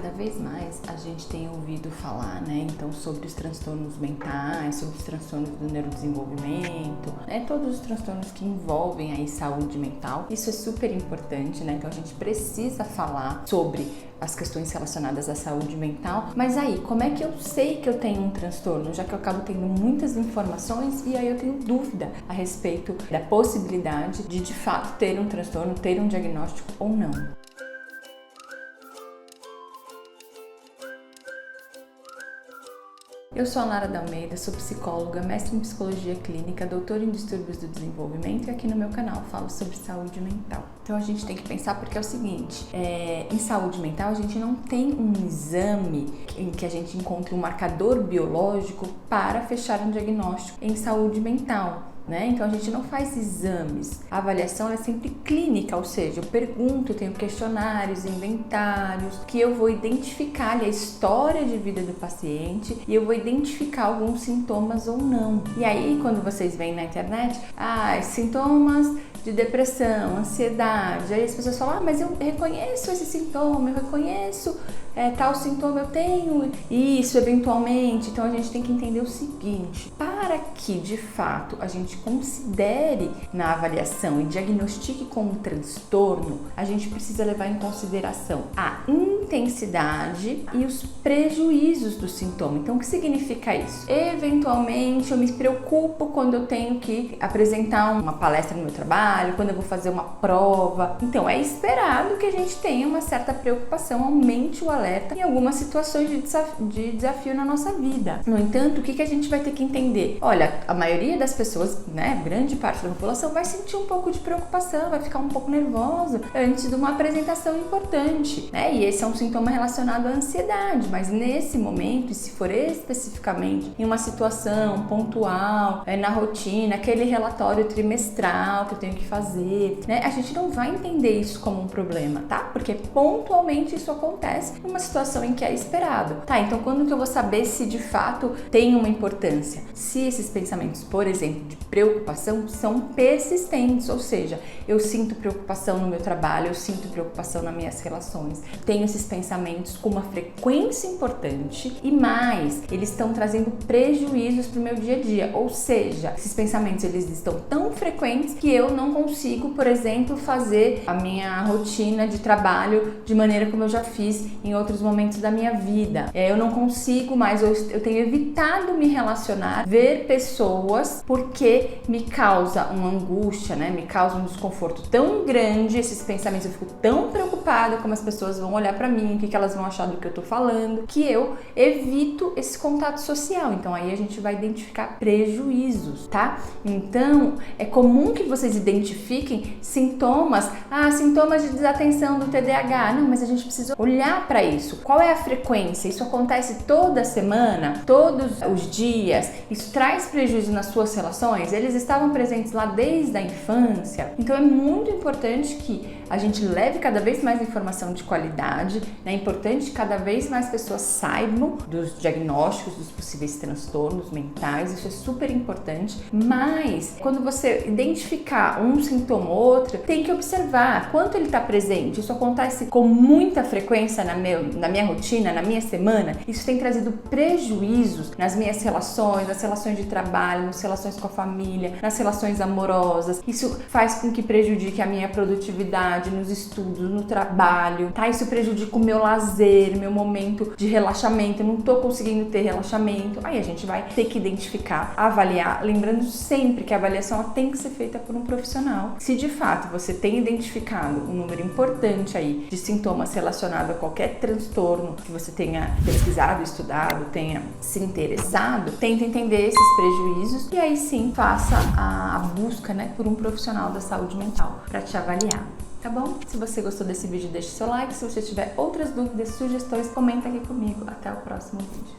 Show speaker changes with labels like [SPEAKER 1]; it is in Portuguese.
[SPEAKER 1] Cada vez mais a gente tem ouvido falar, né, então sobre os transtornos mentais, sobre os transtornos do neurodesenvolvimento, né, todos os transtornos que envolvem aí saúde mental. Isso é super importante, né, então a gente precisa falar sobre as questões relacionadas à saúde mental. Mas aí, como é que eu sei que eu tenho um transtorno? Já que eu acabo tendo muitas informações e aí eu tenho dúvida a respeito da possibilidade de fato ter um transtorno, ter um diagnóstico ou não. Eu sou a Lara da Almeida, sou psicóloga, mestre em psicologia clínica, doutora em distúrbios do desenvolvimento e aqui no meu canal falo sobre saúde mental. Então a gente tem que pensar porque é o seguinte, em saúde mental a gente não tem um exame em que a gente encontre um marcador biológico para fechar um diagnóstico em saúde mental. Então a gente não faz exames, a avaliação é sempre clínica, ou seja, eu pergunto, eu tenho questionários, inventários, que eu vou identificar ali a história de vida do paciente e eu vou identificar alguns sintomas ou não. E aí quando vocês veem na internet, sintomas de depressão, ansiedade, aí as pessoas falam, mas eu reconheço esse sintoma, eu reconheço tal sintoma, eu tenho isso eventualmente. Então a gente tem que entender o seguinte, para que de fato a gente considere na avaliação e diagnostique como um transtorno, a gente precisa levar em consideração a intensidade e os prejuízos do sintoma. Então o que significa isso? Eventualmente eu me preocupo quando eu tenho que apresentar uma palestra no meu trabalho, quando eu vou fazer uma prova. Então é esperado que a gente tenha uma certa preocupação, aumente o alerta em algumas situações de desafio na nossa vida. No entanto, o que a gente vai ter que entender? Olha, a maioria das pessoas, grande parte da população vai sentir um pouco de preocupação, vai ficar um pouco nervosa antes de uma apresentação importante, E esse é um sintoma relacionado à ansiedade, mas nesse momento, e se for especificamente em uma situação pontual, na rotina, aquele relatório trimestral que eu tenho que fazer, a gente não vai entender isso como um problema, tá? Porque pontualmente isso acontece numa situação em que é esperado. Então quando que eu vou saber se de fato tem uma importância? Se esses pensamentos, por exemplo, de preocupação são persistentes, ou seja, eu sinto preocupação no meu trabalho, eu sinto preocupação nas minhas relações, tenho esses pensamentos com uma frequência importante e mais, eles estão trazendo prejuízos para o meu dia a dia, ou seja, esses pensamentos eles estão tão frequentes que eu não consigo, por exemplo, fazer a minha rotina de trabalho de maneira como eu já fiz em outros momentos da minha vida. Eu não consigo mais, eu tenho evitado me relacionar, ver pessoas, porque me causa uma angústia, me causa um desconforto tão grande, esses pensamentos, eu fico tão preocupada como as pessoas vão olhar pra mim, o que elas vão achar do que eu tô falando, que eu evito esse contato social. Então aí a gente vai identificar prejuízos, tá? Então é comum que vocês identifiquem sintomas, sintomas de desatenção do TDAH. Não, mas a gente precisa olhar para isso. Qual é a frequência? Isso acontece toda semana? Todos os dias? Isso traz prejuízo nas suas relações? Eles estavam presentes lá desde a infância? Então é muito importante que a gente leve cada vez mais informação de qualidade, É importante que cada vez mais pessoas saibam dos diagnósticos, dos possíveis transtornos mentais, isso é super importante, mas quando você identificar um sintoma ou outro, tem que observar quanto ele está presente. Isso acontece com muita frequência na minha rotina, na minha semana. Isso tem trazido prejuízos nas minhas relações, nas relações de trabalho, nas relações com a família, nas relações amorosas. Isso faz com que prejudique a minha produtividade nos estudos, no trabalho, Isso prejudica o meu lazer, meu momento de relaxamento. Eu não tô conseguindo ter relaxamento. Aí a gente vai ter que identificar, avaliar, lembrando sempre que a avaliação tem que ser feita por um profissional. Se de fato você tem identificado um número importante aí de sintomas relacionados a qualquer transtorno que você tenha pesquisado, estudado, tenha se interessado, tenta entender esses prejuízos e aí sim faça a busca, por um profissional da saúde mental para te avaliar. Tá bom? Se você gostou desse vídeo, deixe seu like. Se você tiver outras dúvidas, sugestões, comenta aqui comigo. Até o próximo vídeo.